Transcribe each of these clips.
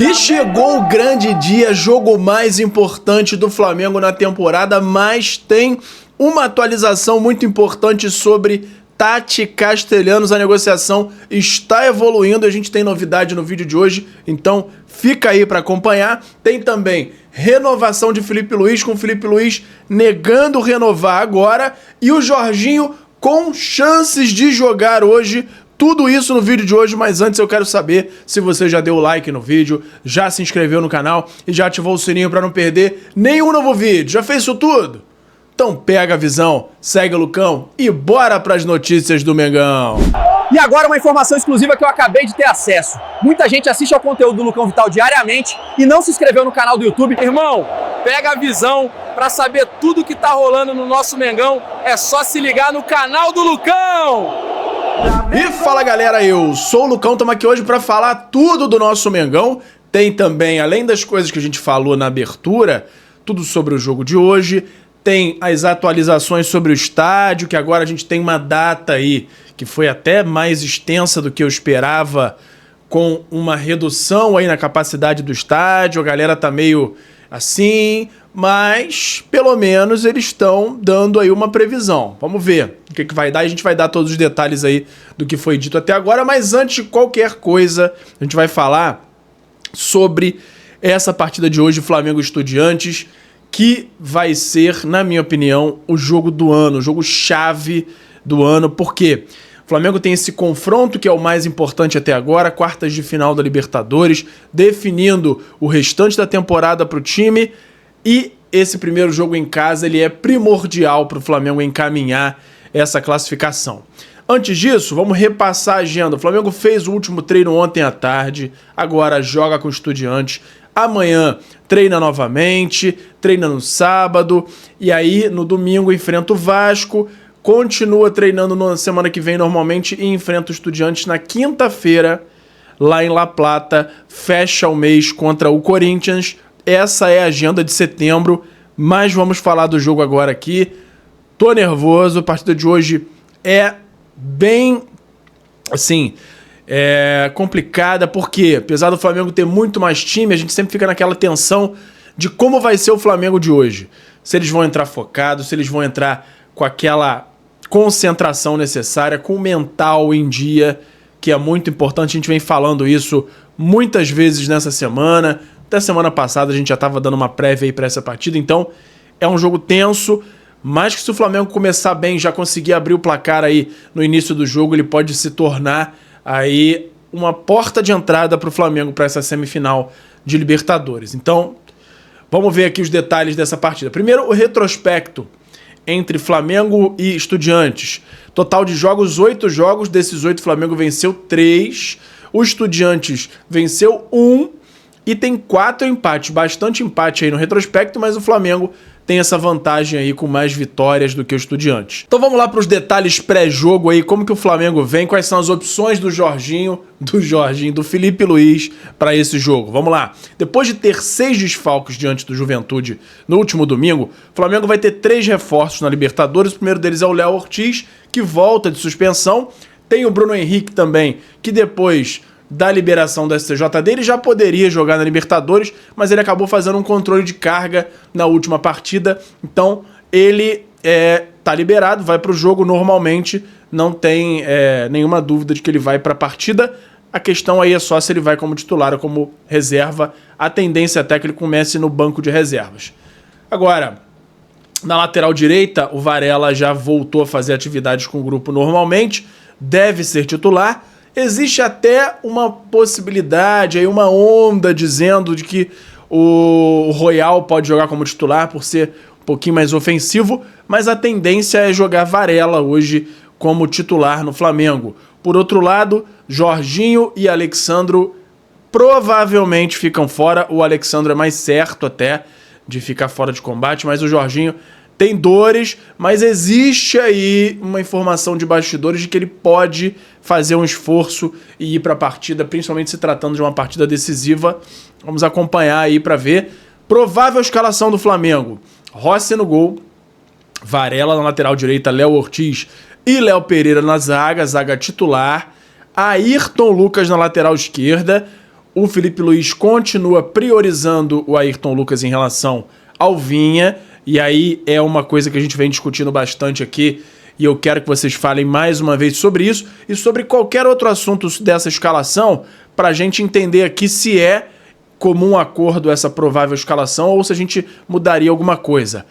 E chegou o grande dia, jogo mais importante do Flamengo na temporada, mas tem uma atualização muito importante sobre Tati Castellanos. A negociação está evoluindo, a gente tem novidade no vídeo de hoje, então fica aí para acompanhar. Tem também renovação de Felipe Luiz, com o Felipe Luiz negando renovar agora, e o Jorginho com chances de jogar hoje. Tudo isso no vídeo de hoje, mas antes eu quero saber se você já deu o like no vídeo, já se inscreveu no canal e já ativou o sininho para não perder nenhum novo vídeo. Já fez isso tudo? Então pega a visão, segue o Lucão e bora para as notícias do Mengão. E agora uma informação exclusiva que eu acabei de ter acesso. Muita gente assiste ao conteúdo do Lucão Vital diariamente e não se inscreveu no canal do YouTube. Irmão, pega a visão para saber tudo que tá rolando no nosso Mengão. É só se ligar no canal do Lucão! E fala galera, eu sou o Lucão, estamos aqui hoje para falar tudo do nosso Mengão. Tem também, além das coisas que a gente falou na abertura, tudo sobre o jogo de hoje. Tem as atualizações sobre o estádio, que agora a gente tem uma data aí que foi até mais extensa do que eu esperava, com uma redução aí na capacidade do estádio. A galera tá meio assim, mas pelo menos eles estão dando aí uma previsão. Vamos ver o que vai dar, e a gente vai dar todos os detalhes aí do que foi dito até agora. Mas antes de qualquer coisa, a gente vai falar sobre essa partida de hoje, Flamengo Estudiantes, que vai ser, na minha opinião, o jogo do ano, o jogo chave do ano. Por quê? O Flamengo tem esse confronto que é o mais importante até agora, quartas de final da Libertadores, definindo o restante da temporada para o time, e esse primeiro jogo em casa ele é primordial para o Flamengo encaminhar essa classificação. Antes disso, vamos repassar a agenda. O Flamengo fez o último treino ontem à tarde, agora joga com o Estudiantes, amanhã treina novamente, treina no sábado, e aí no domingo enfrenta o Vasco, continua treinando na semana que vem normalmente e enfrenta o Estudiantes na quinta-feira, lá em La Plata, fecha o mês contra o Corinthians. Essa é a agenda de setembro, mas vamos falar do jogo agora aqui. Tô nervoso, a partida de hoje é bem, assim, complicada, porque apesar do Flamengo ter muito mais time, a gente sempre fica naquela tensão de como vai ser o Flamengo de hoje. Se eles vão entrar focados, se eles vão entrar com aquela concentração necessária, com o mental em dia, que é muito importante. A gente vem falando isso muitas vezes nessa semana. Até semana passada a gente já estava dando uma prévia aí para essa partida, então é um jogo tenso, mas que se o Flamengo começar bem, já conseguir abrir o placar aí no início do jogo, ele pode se tornar aí uma porta de entrada para o Flamengo para essa semifinal de Libertadores. Então, vamos ver aqui os detalhes dessa partida. Primeiro, o retrospecto entre Flamengo e Estudiantes. Total de jogos, 8 jogos. Desses 8, o Flamengo venceu 3. O Estudiantes venceu 1. E tem 4 empates. Bastante empate aí no retrospecto, mas o Flamengo tem essa vantagem aí com mais vitórias do que o Estudiantes. Então vamos lá para os detalhes pré-jogo aí, como que o Flamengo vem, quais são as opções do do Felipe Luiz para esse jogo. Vamos lá. Depois de ter 6 desfalques diante do Juventude no último domingo, o Flamengo vai ter 3 reforços na Libertadores. O primeiro deles é o Léo Ortiz, que volta de suspensão. Tem o Bruno Henrique também, que depois da liberação do STJD, ele já poderia jogar na Libertadores, mas ele acabou fazendo um controle de carga na última partida, então ele tá liberado, vai para o jogo normalmente, não tem nenhuma dúvida de que ele vai para a partida. A questão aí é só se ele vai como titular ou como reserva. A tendência até que ele comece no banco de reservas. Agora, na lateral direita, o Varela já voltou a fazer atividades com o grupo normalmente, deve ser titular. Existe até uma possibilidade, aí uma onda dizendo de que o Royal pode jogar como titular por ser um pouquinho mais ofensivo, mas a tendência é jogar Varela hoje como titular no Flamengo. Por outro lado, Jorginho e Alexandro provavelmente ficam fora. O Alexandro é mais certo até de ficar fora de combate, mas o Jorginho tem dores, mas existe aí uma informação de bastidores de que ele pode fazer um esforço e ir para a partida, principalmente se tratando de uma partida decisiva. Vamos acompanhar aí para ver. Provável escalação do Flamengo: Rossi no gol, Varela na lateral direita, Léo Ortiz e Léo Pereira na zaga titular, Ayrton Lucas na lateral esquerda, o Felipe Luiz continua priorizando o Ayrton Lucas em relação ao Vinha, e aí é uma coisa que a gente vem discutindo bastante aqui, e eu quero que vocês falem mais uma vez sobre isso e sobre qualquer outro assunto dessa escalação, para a gente entender aqui se é comum acordo essa provável escalação ou se a gente mudaria alguma coisa.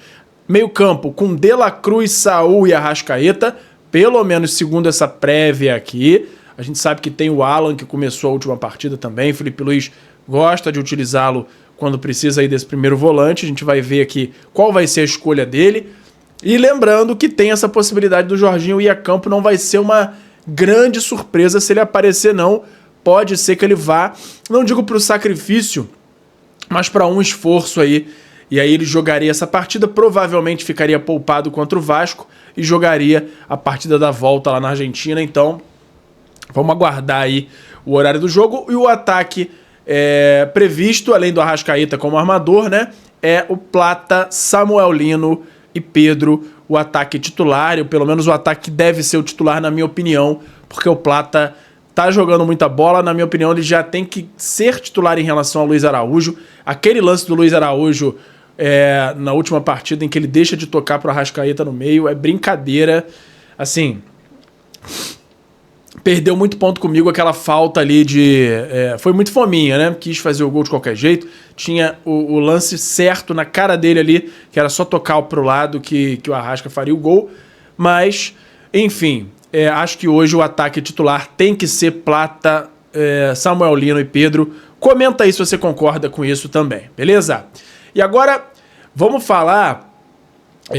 Meio campo com De La Cruz, Saúl e Arrascaeta, pelo menos segundo essa prévia aqui. A gente sabe que tem o Alan, que começou a última partida também. Felipe Luiz gosta de utilizá-lo quando precisa aí desse primeiro volante. A gente vai ver aqui qual vai ser a escolha dele. E lembrando que tem essa possibilidade do Jorginho ir a campo. Não vai ser uma grande surpresa se ele aparecer, não. Pode ser que ele vá, não digo para o sacrifício, mas para um esforço aí. E aí ele jogaria essa partida, provavelmente ficaria poupado contra o Vasco e jogaria a partida da volta lá na Argentina. Então, vamos aguardar aí o horário do jogo. E o ataque previsto, além do Arrascaeta como armador, né? É o Plata, Samuel Lino e Pedro, o ataque titular. Ou pelo menos o ataque deve ser o titular, na minha opinião, porque o Plata tá jogando muita bola. Na minha opinião, ele já tem que ser titular em relação ao Luiz Araújo. Aquele lance do Luiz Araújo na última partida em que ele deixa de tocar pro Arrascaeta no meio, é brincadeira. Assim, perdeu muito ponto comigo aquela falta ali de... foi muito fominha, né? Quis fazer o gol de qualquer jeito. Tinha o lance certo na cara dele ali, que era só tocar pro lado que o Arrasca faria o gol. Mas, enfim, acho que hoje o ataque titular tem que ser Plata, Samuel Lino e Pedro. Comenta aí se você concorda com isso também, beleza? E agora, vamos falar...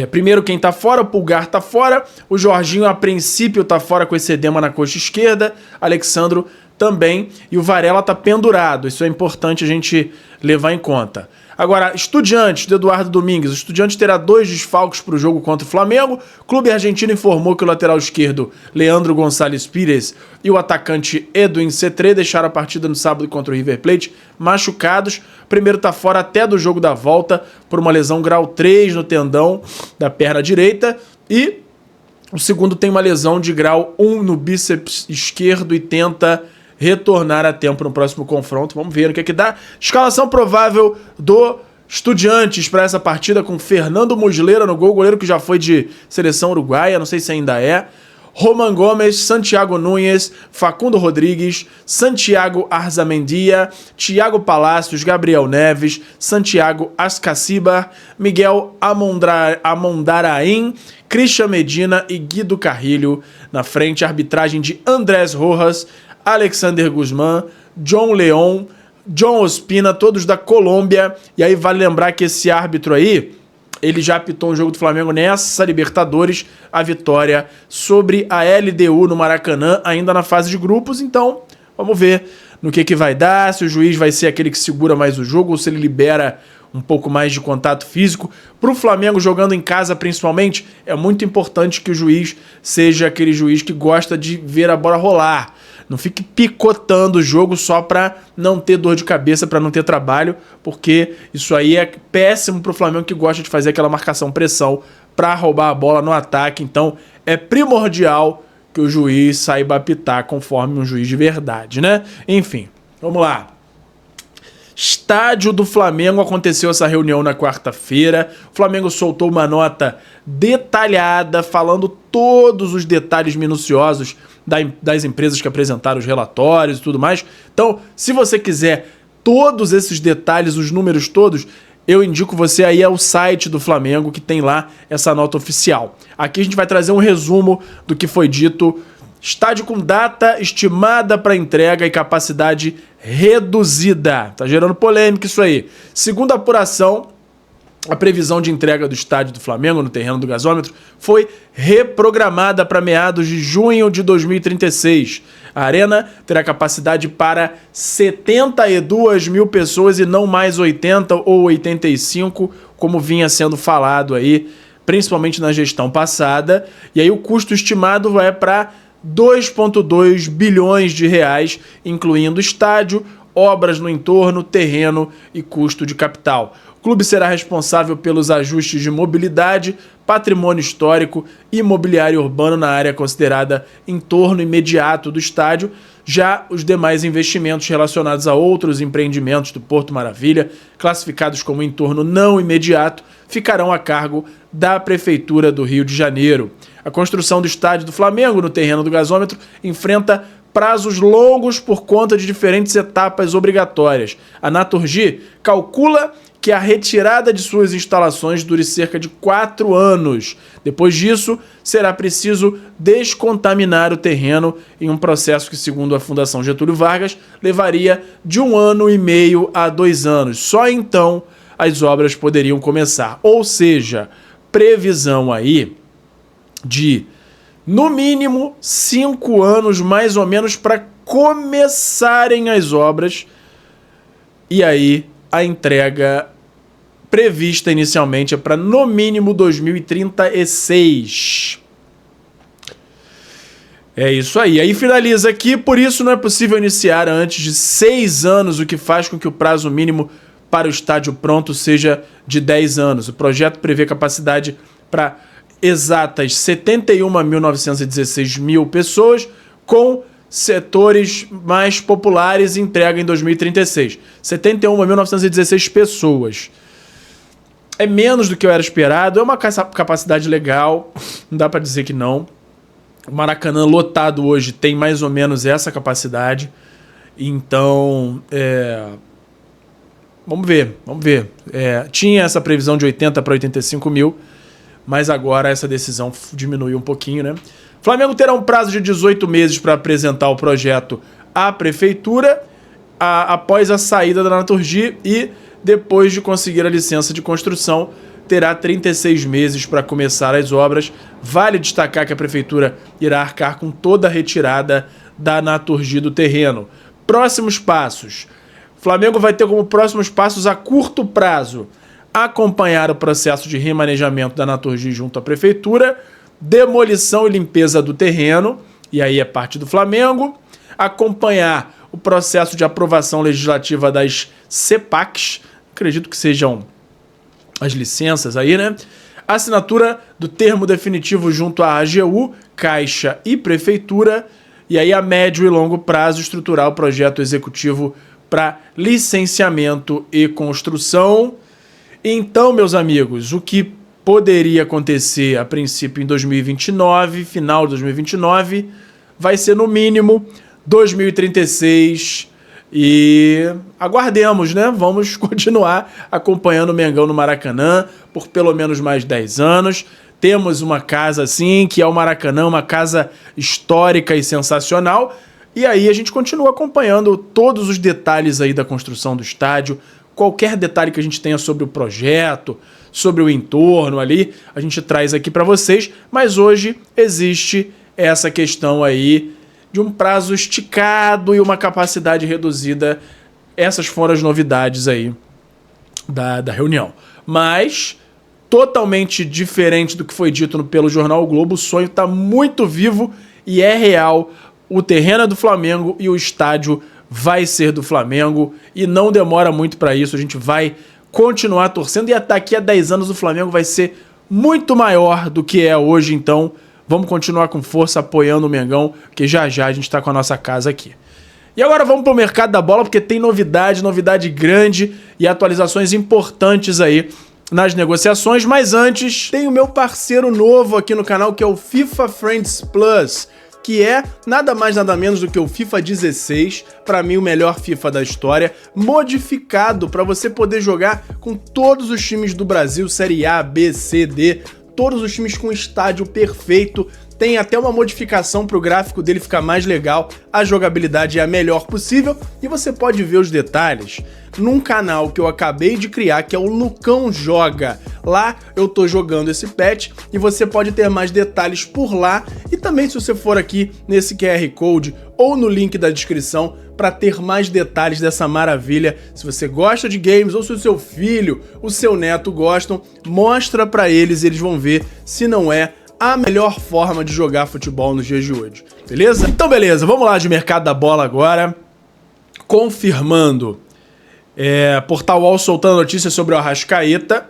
primeiro quem tá fora, o Pulgar tá fora, o Jorginho a princípio tá fora com esse edema na coxa esquerda, Alexandro também, e o Varela tá pendurado. Isso é importante a gente levar em conta. Agora, Estudiantes, do Eduardo Domingues. O Estudiantes terá 2 desfalques para o jogo contra o Flamengo. O clube argentino informou que o lateral esquerdo, Leandro Gonçalves Pires, e o atacante Edwin Cetré deixaram a partida no sábado contra o River Plate machucados. O primeiro está fora até do jogo da volta por uma lesão grau 3 no tendão da perna direita. E o segundo tem uma lesão de grau 1 no bíceps esquerdo e tenta retornar a tempo no próximo confronto. Vamos ver o que é que dá. Escalação provável do Estudiantes para essa partida, com Fernando Muslera no gol, goleiro que já foi de seleção uruguaia, não sei se ainda é. Roman Gomes, Santiago Núñez, Facundo Rodrigues, Santiago Arzamendia, Thiago Palacios, Gabriel Neves, Santiago Ascacibar, Miguel Amondarain, Christian Medina e Guido Carrilho. Na frente, arbitragem de Andrés Rojas, Alexander Guzmán, John Leon, John Ospina, todos da Colômbia. E aí vale lembrar que esse árbitro aí, ele já apitou um jogo do Flamengo nessa Libertadores, a vitória sobre a LDU no Maracanã, ainda na fase de grupos. Então, vamos ver no que vai dar, se o juiz vai ser aquele que segura mais o jogo ou se ele libera um pouco mais de contato físico. Para o Flamengo, jogando em casa principalmente, é muito importante que o juiz seja aquele juiz que gosta de ver a bola rolar. Não fique picotando o jogo só para não ter dor de cabeça, para não ter trabalho, porque isso aí é péssimo para o Flamengo, que gosta de fazer aquela marcação-pressão para roubar a bola no ataque. Então é primordial que o juiz saiba apitar conforme um juiz de verdade, né? Enfim, vamos lá. Estádio do Flamengo, aconteceu essa reunião na quarta-feira. O Flamengo soltou uma nota detalhada, falando todos os detalhes minuciosos das empresas que apresentaram os relatórios e tudo mais. Então, se você quiser todos esses detalhes, os números todos, eu indico você aí ao site do Flamengo, que tem lá essa nota oficial. Aqui a gente vai trazer um resumo do que foi dito. Estádio com data estimada para entrega e capacidade reduzida. Tá gerando polêmica isso aí. Segundo a apuração, a previsão de entrega do estádio do Flamengo no terreno do gasômetro foi reprogramada para meados de junho de 2036. A arena terá capacidade para 72 mil pessoas e não mais 80 ou 85, como vinha sendo falado aí, principalmente na gestão passada. E aí o custo estimado é para 2,2 bilhões de reais, incluindo estádio, obras no entorno, terreno e custo de capital. O clube será responsável pelos ajustes de mobilidade, patrimônio histórico e imobiliário urbano na área considerada entorno imediato do estádio, Já os demais investimentos relacionados a outros empreendimentos do Porto Maravilha, classificados como entorno não imediato, ficarão a cargo da Prefeitura do Rio de Janeiro. A construção do estádio do Flamengo no terreno do gasômetro enfrenta prazos longos por conta de diferentes etapas obrigatórias. A Naturgy calcula que a retirada de suas instalações dure cerca de 4 anos. Depois disso, será preciso descontaminar o terreno em um processo que, segundo a Fundação Getúlio Vargas, levaria de 1 ano e meio a 2 anos. Só então as obras poderiam começar. Ou seja, previsão aí de, no mínimo, 5 anos mais ou menos para começarem as obras. E aí a entrega prevista inicialmente é para no mínimo 2036. É isso aí. Aí finaliza aqui, por isso não é possível iniciar antes de 6 anos, o que faz com que o prazo mínimo para o estádio pronto seja de 10 anos. O projeto prevê capacidade para exatas 71.916 mil pessoas, com setores mais populares e entrega em 2036. 71.916 pessoas. É menos do que eu era esperado, é uma capacidade legal, não dá para dizer que não. O Maracanã lotado hoje tem mais ou menos essa capacidade, então vamos ver. Tinha essa previsão de 80 para 85 mil, mas agora essa decisão diminuiu um pouquinho, né? Flamengo terá um prazo de 18 meses para apresentar o projeto à Prefeitura após a saída da Naturgy e, depois de conseguir a licença de construção, terá 36 meses para começar as obras. Vale destacar que a Prefeitura irá arcar com toda a retirada da Naturgy do terreno. Próximos passos. Flamengo vai ter como próximos passos a curto prazo acompanhar o processo de remanejamento da Naturgy junto à Prefeitura, demolição e limpeza do terreno, e aí é parte do Flamengo, acompanhar o processo de aprovação legislativa das CEPACs, acredito que sejam as licenças aí, né? Assinatura do termo definitivo junto à AGU, Caixa e Prefeitura, e aí a médio e longo prazo estruturar o projeto executivo para licenciamento e construção. Então, meus amigos, o que poderia acontecer a princípio em 2029, final de 2029, vai ser no mínimo 2036 e aguardemos, né? Vamos continuar acompanhando o Mengão no Maracanã por pelo menos mais 10 anos. Temos uma casa assim, que é o Maracanã, uma casa histórica e sensacional, e aí a gente continua acompanhando todos os detalhes aí da construção do estádio, qualquer detalhe que a gente tenha sobre o projeto, sobre o entorno ali, a gente traz aqui para vocês, mas hoje existe essa questão aí de um prazo esticado e uma capacidade reduzida. Essas foram as novidades aí da reunião. Mas, totalmente diferente do que foi dito pelo jornal o Globo, o sonho está muito vivo e é real. O terreno é do Flamengo e o estádio vai ser do Flamengo e não demora muito para isso. A gente vai continuar torcendo e daqui a 10 anos o Flamengo vai ser muito maior do que é hoje. Então vamos continuar com força apoiando o Mengão, que já a gente está com a nossa casa aqui. E agora vamos para o mercado da bola, porque tem novidade grande e atualizações importantes aí nas negociações. Mas antes, tem o meu parceiro novo aqui no canal, que é o FIFA Friends Plus, que é nada mais nada menos do que o FIFA 16, para mim o melhor FIFA da história, modificado para você poder jogar com todos os times do Brasil, Série A, B, C, D, todos os times com estádio perfeito. Tem até uma modificação para o gráfico dele ficar mais legal, a jogabilidade é a melhor possível e você pode ver os detalhes num canal que eu acabei de criar, que é o Lucão Joga. Lá eu tô jogando esse patch e você pode ter mais detalhes por lá e também se você for aqui nesse QR Code ou no link da descrição para ter mais detalhes dessa maravilha. Se você gosta de games ou se o seu filho, o seu neto gostam, mostra para eles e eles vão ver se não é a melhor forma de jogar futebol nos dias de hoje, beleza? Então beleza, vamos lá de mercado da bola agora, confirmando, Portal UOL soltando notícias sobre o Arrascaeta,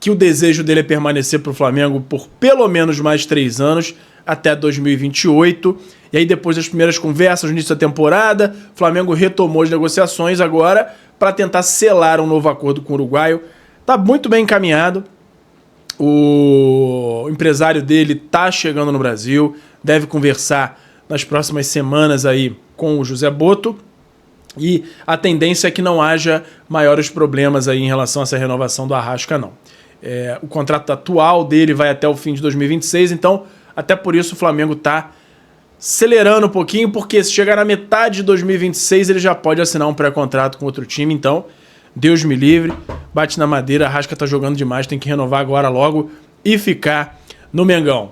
que o desejo dele é permanecer para o Flamengo por pelo menos mais 3 anos, até 2028, E aí depois das primeiras conversas no início da temporada, o Flamengo retomou as negociações agora para tentar selar um novo acordo com o uruguaio. Tá muito bem encaminhado. O empresário dele tá chegando no Brasil, deve conversar nas próximas semanas aí com o José Botto. E a tendência é que não haja maiores problemas aí em relação a essa renovação do Arrasca, não. O contrato atual dele vai até o fim de 2026, então até por isso o Flamengo tá acelerando um pouquinho, porque se chegar na metade de 2026 ele já pode assinar um pré-contrato com outro time, então Deus me livre, bate na madeira, Arrasca tá jogando demais, tem que renovar agora logo e ficar no Mengão.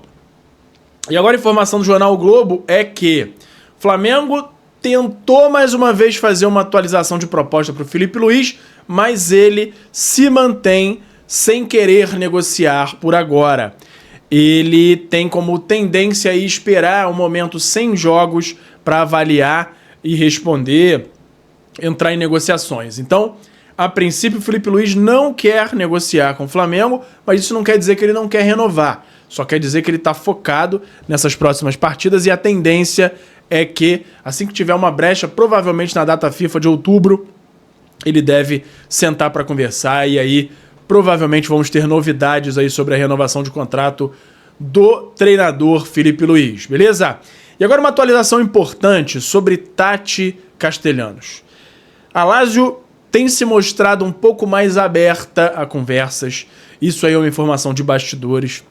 E agora a informação do jornal O Globo é que o Flamengo tentou mais uma vez fazer uma atualização de proposta para o Felipe Luiz, mas ele se mantém sem querer negociar por agora. Ele tem como tendência a esperar um momento sem jogos para avaliar e responder, entrar em negociações. Então, a princípio, o Felipe Luiz não quer negociar com o Flamengo, mas isso não quer dizer que ele não quer renovar. Só quer dizer que ele está focado nessas próximas partidas e a tendência é que, assim que tiver uma brecha, provavelmente na data FIFA de outubro, ele deve sentar para conversar e aí provavelmente vamos ter novidades aí sobre a renovação de contrato do treinador Felipe Luiz, beleza? E agora uma atualização importante sobre Tati Castellanos. A Lazio tem se mostrado um pouco mais aberta a conversas, isso aí é uma informação de bastidores.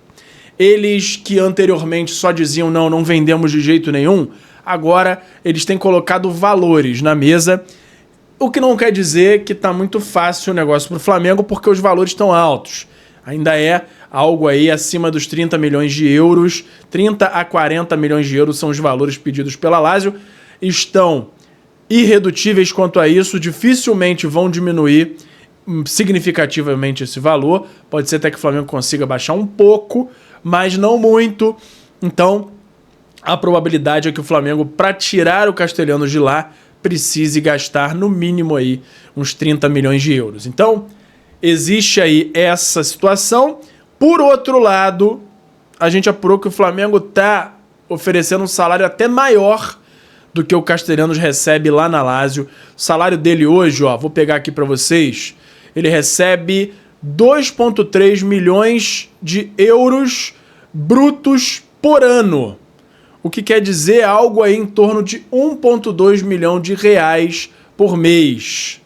Eles que anteriormente só diziam não vendemos de jeito nenhum, agora eles têm colocado valores na mesa, o que não quer dizer que está muito fácil o negócio para o Flamengo, porque os valores estão altos. Ainda é algo aí acima dos 30 milhões de euros, 30 a 40 milhões de euros são os valores pedidos pela Lazio, estão irredutíveis quanto a isso, dificilmente vão diminuir significativamente esse valor, pode ser até que o Flamengo consiga baixar um pouco, mas não muito, então a probabilidade é que o Flamengo, para tirar o Castellanos de lá, precise gastar no mínimo aí uns 30 milhões de euros. Então, existe aí essa situação. Por outro lado, a gente apurou que o Flamengo está oferecendo um salário até maior do que o Castellanos recebe lá na Lazio. O salário dele hoje, ó, vou pegar aqui para vocês, ele recebe 2,3 milhões de euros brutos por ano. O que quer dizer algo aí em torno de 1,2 milhão de reais por mês.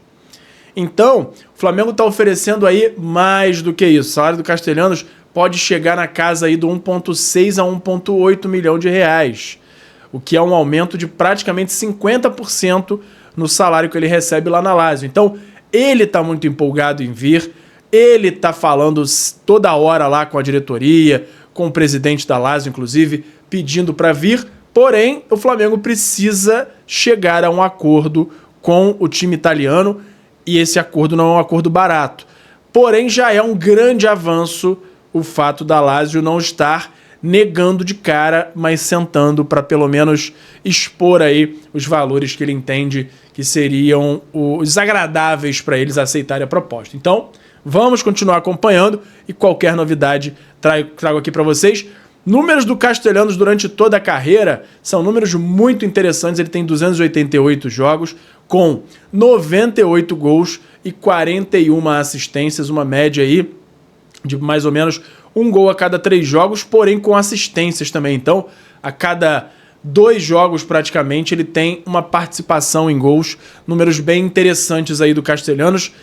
Então, o Flamengo está oferecendo aí mais do que isso. O salário do Castellanos pode chegar na casa aí do 1,6 a 1,8 milhão de reais, o que é um aumento de praticamente 50% no salário que ele recebe lá na Lazio. Então, ele está muito empolgado em vir, ele está falando toda hora lá com a diretoria, com o presidente da Lazio, inclusive, pedindo para vir, porém, o Flamengo precisa chegar a um acordo com o time italiano, e esse acordo não é um acordo barato. Porém, já é um grande avanço o fato da Lazio não estar negando de cara, mas sentando para pelo menos expor aí os valores que ele entende que seriam os agradáveis para eles aceitarem a proposta. Então, vamos continuar acompanhando e qualquer novidade trago aqui para vocês. Números do Castellanos durante toda a carreira são números muito interessantes. Ele tem 288 jogos com 98 gols e 41 assistências, uma média aí de mais ou menos um gol a cada 3 jogos, porém com assistências também. Então, a cada 2 jogos praticamente ele tem uma participação em gols, números bem interessantes aí do Castellanos.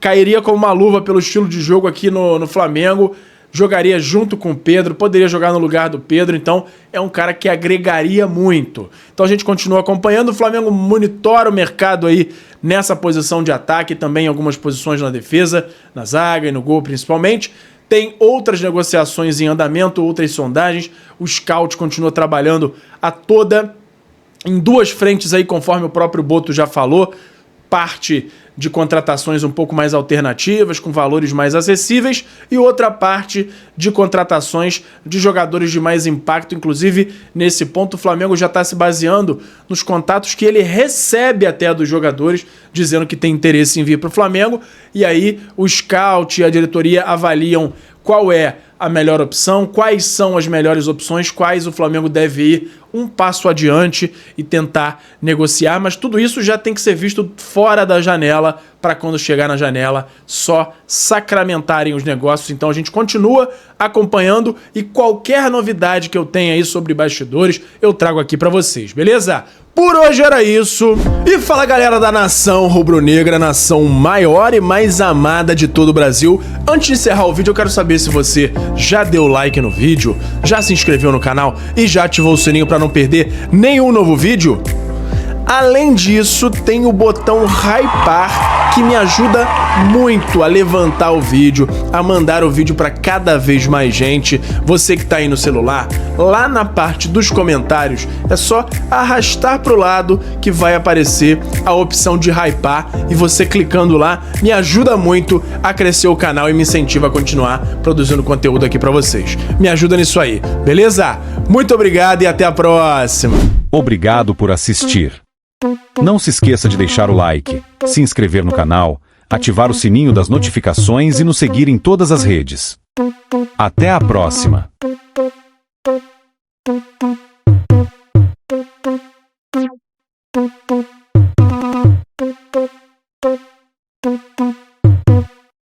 Cairia como uma luva pelo estilo de jogo aqui no Flamengo, jogaria junto com o Pedro, poderia jogar no lugar do Pedro, então é um cara que agregaria muito. Então a gente continua acompanhando, o Flamengo monitora o mercado aí nessa posição de ataque, também em algumas posições na defesa, na zaga e no gol principalmente. Tem outras negociações em andamento, outras sondagens, o scout continua trabalhando em 2 frentes aí, conforme o próprio Botto já falou, parte de contratações um pouco mais alternativas, com valores mais acessíveis, e outra parte de contratações de jogadores de mais impacto. Inclusive, nesse ponto, o Flamengo já está se baseando nos contatos que ele recebe até dos jogadores, dizendo que tem interesse em vir para o Flamengo, e aí o scout e a diretoria avaliam qual é a melhor opção, quais são as melhores opções, quais o Flamengo deve ir um passo adiante e tentar negociar, mas tudo isso já tem que ser visto fora da janela, para quando chegar na janela só sacramentarem os negócios. Então a gente continua acompanhando e qualquer novidade que eu tenha aí sobre bastidores eu trago aqui para vocês, beleza? Por hoje era isso. E fala, galera da nação rubro-negra, nação maior e mais amada de todo o Brasil. Antes de encerrar o vídeo, eu quero saber se você já deu like no vídeo, já se inscreveu no canal e já ativou o sininho para não perder nenhum novo vídeo. Além disso, tem o botão hypar, que me ajuda muito a levantar o vídeo, a mandar o vídeo para cada vez mais gente. Você que tá aí no celular, lá na parte dos comentários, é só arrastar pro lado que vai aparecer a opção de hypar, e você clicando lá me ajuda muito a crescer o canal e me incentiva a continuar produzindo conteúdo aqui para vocês. Me ajuda nisso aí, beleza? Muito obrigado e até a próxima. Obrigado por assistir. Não se esqueça de deixar o like, se inscrever no canal, ativar o sininho das notificações e nos seguir em todas as redes. Até a próxima!